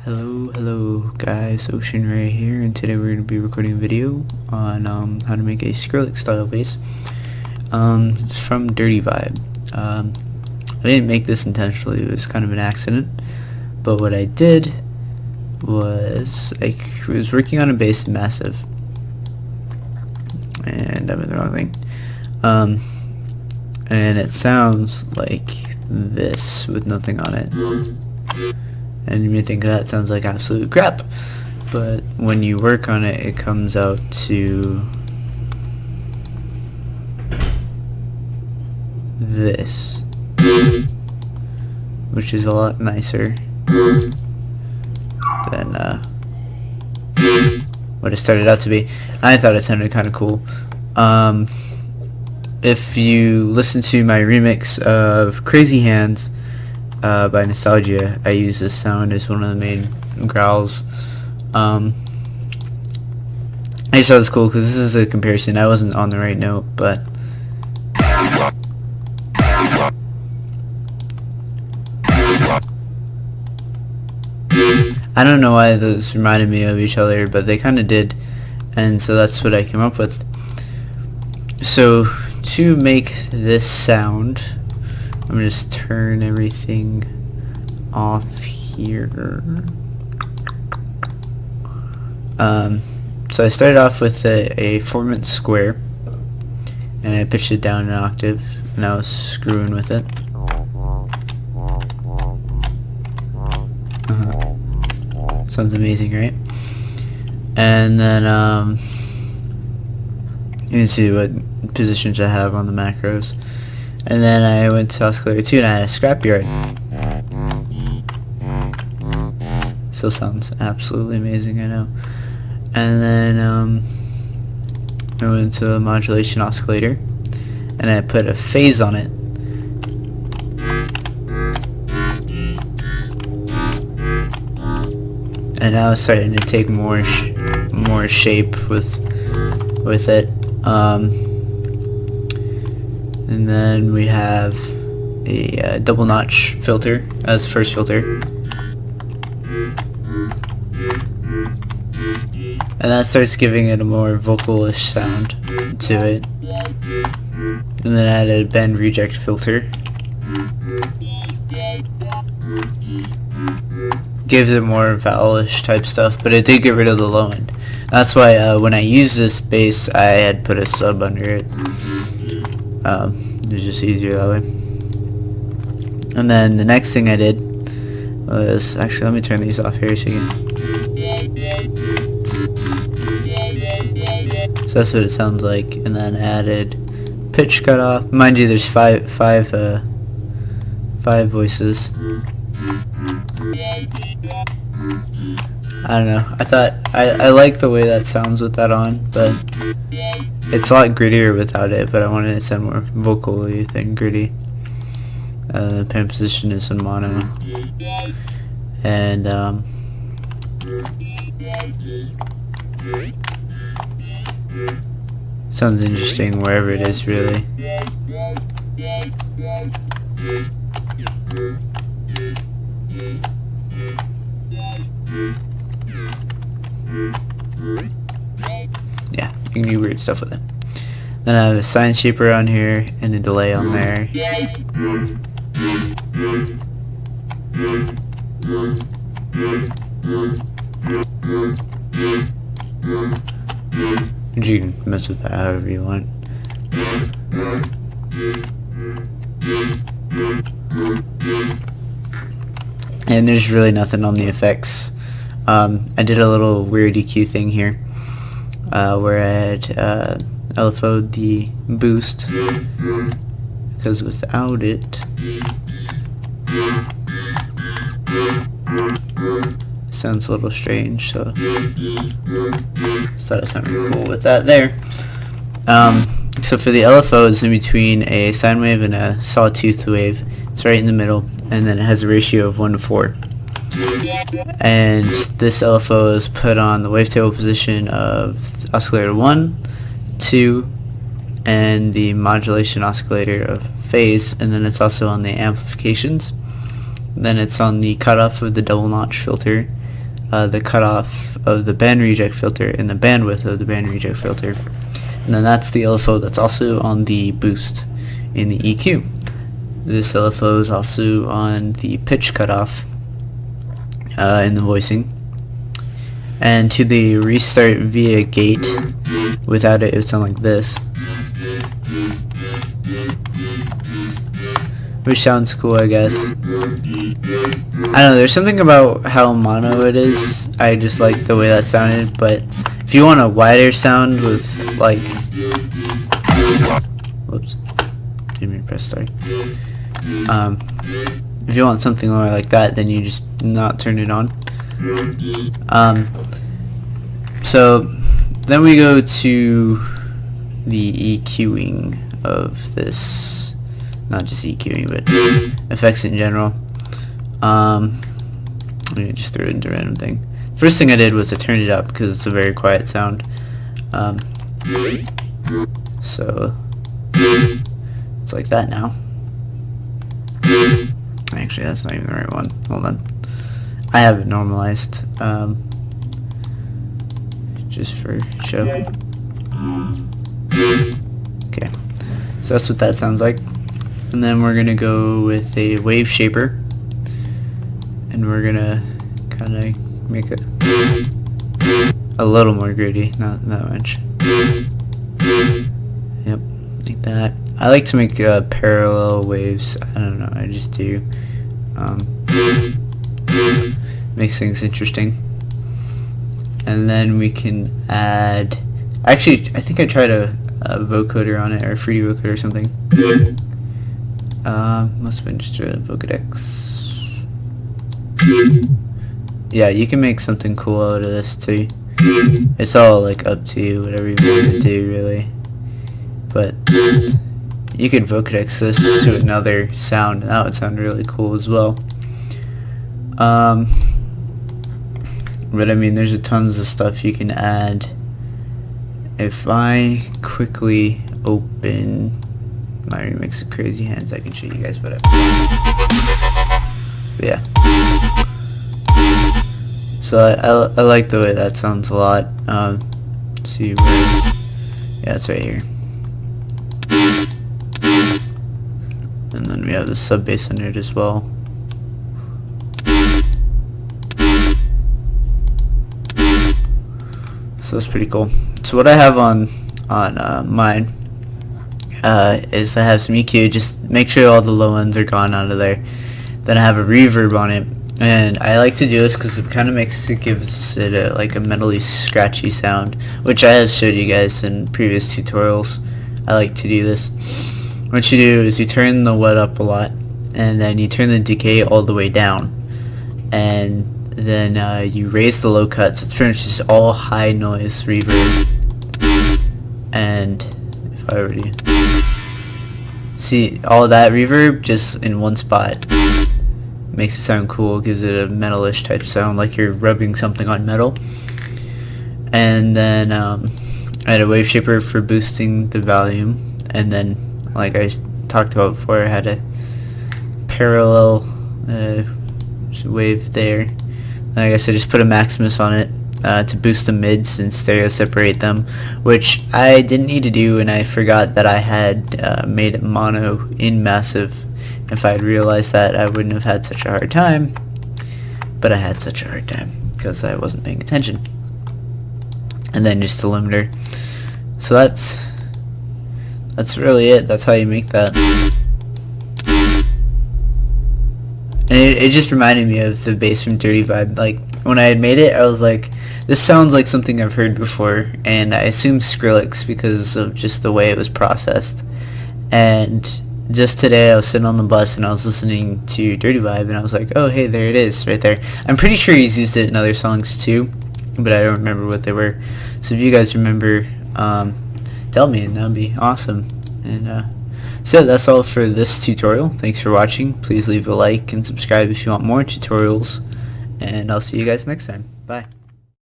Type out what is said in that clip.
Hello guys, Ocean Ray here, and today we're going to be recording a video on how to make a Skrillex style bass. It's from Dirty Vibe. I didn't make this intentionally, it was kind of an accident, but what I did was I was working on a bass in Massive, and I'm in the wrong thing, and it sounds like this with nothing on it. And you may think that sounds like absolute crap, but when you work on it, it comes out to this, which is a lot nicer than what it started out to be. I thought it sounded kind of cool. If you listen to my remix of Crazy Hands by Nostalgia, I use this sound as one of the main growls. I just thought it was cool because this is a comparison. I wasn't on the right note, but I don't know why those reminded me of each other, but they kind of did, and so that's what I came up with. So to make this sound, I'm going to just turn everything off here. So I started off with a 4-minute square, and I pitched it down an octave, and I was screwing with it. Sounds amazing, right? And then you can see what positions I have on the macros. And then I went to Oscillator 2 and I had a scrapyard. Still sounds absolutely amazing, I know. And then I went to a modulation oscillator and I put a phase on it. And now it's starting to take more shape with it. And then we have a double notch filter as first filter, and that starts giving it a more vocalish sound to it. And then I added a bend reject filter, gives it more vowelish type stuff, but it did get rid of the low end. That's why when I used this bass, I had put a sub under it. It was just easier that way. And then the next thing I did was, actually let me turn these off here so you can. So that's what it sounds like. And then added pitch cutoff. Mind you, there's five voices. I don't know. I thought I like the way that sounds with that on, but it's a lot grittier without it. But I wanted it to sound more vocally than gritty. The pan position is in mono, and sounds interesting wherever it is, really. Yeah, you can do weird stuff with it. Then I have a sine shaper on here and a delay on there. You can mess with that however you want. And there's really nothing on the effects. I did a little weird EQ thing here, where I had Lfos the boost, because without it, sounds a little strange. So thought it sounded cool with that there. So for the Lfos, in between a sine wave and a sawtooth wave, it's right in the middle, and then it has a ratio of 1:4. And this LFO is put on the wavetable position of oscillator 1, 2, and the modulation oscillator of phase, and then it's also on the amplifications. Then it's on the cutoff of the double notch filter, the cutoff of the band reject filter and the bandwidth of the band reject filter. And then that's the LFO that's also on the boost in the EQ. This LFO is also on the pitch cutoff in the voicing. And to the restart via gate, without it, it would sound like this. Which sounds cool, I guess. I don't know, there's something about how mono it is. I just like the way that sounded, but if you want a wider sound with like... Whoops. Didn't mean to press start. If you want something more like that, then you just not turn it on. So then we go to the EQing of this, not just EQing, but effects in general. Let me just throw it into a random thing. First thing I did was I turned it up because it's a very quiet sound. So it's like that now. Actually, that's not even the right one. Hold on. I have it normalized, just for show. Okay, so that's what that sounds like. And then we're gonna go with a wave shaper, and we're gonna kind of make it a little more gritty, not that much. Yep, like that. I like to make parallel waves. I don't know, I just do. Makes things interesting. And then we can add, actually I think I tried a vocoder on it, or a 3D vocoder or something. Must have been just a Vocodex. Yeah, you can make something cool out of this too. It's all like up to you, whatever you want to do really. But you could Vocodex this to another sound, and that would sound really cool as well. But I mean, there's tons of stuff you can add. If I quickly open my remix of Crazy Hands, I can show you guys what but yeah. So I like the way that sounds a lot. Let's see where, yeah, it's right here. And then we have the sub bass under it as well. So that's pretty cool. So what I have on mine is I have some EQ. Just make sure all the low ends are gone out of there. Then I have a reverb on it, and I like to do this because it kind of gives it like a metally scratchy sound, which I have showed you guys in previous tutorials. I like to do this. What you do is you turn the wet up a lot, and then you turn the decay all the way down, and then you raise the low cut, so it's pretty much just all high noise reverb. And if I already see all that reverb just in one spot, makes it sound cool, gives it a metalish type sound, like you're rubbing something on metal. And then I had a wave shaper for boosting the volume, and then like I talked about before, I had a parallel wave there. I guess I just put a Maximus on it to boost the mids and stereo separate them, which I didn't need to do, and I forgot that I had made it mono in massive. If I had realized that, I wouldn't have had such a hard time, but I had such a hard time because I wasn't paying attention. And then just the limiter. So that's really it. That's how you make that. And it just reminded me of the bass from Dirty Vibe. Like, when I had made it, I was like, this sounds like something I've heard before, and I assumed Skrillex because of just the way it was processed. And just today I was sitting on the bus and I was listening to Dirty Vibe, and I was like, oh hey, there it is, right there. I'm pretty sure he's used it in other songs too, but I don't remember what they were. So if you guys remember, tell me, and that would be awesome. And so that's all for this tutorial. Thanks for watching. Please leave a like and subscribe if you want more tutorials, and I'll see you guys next time. Bye.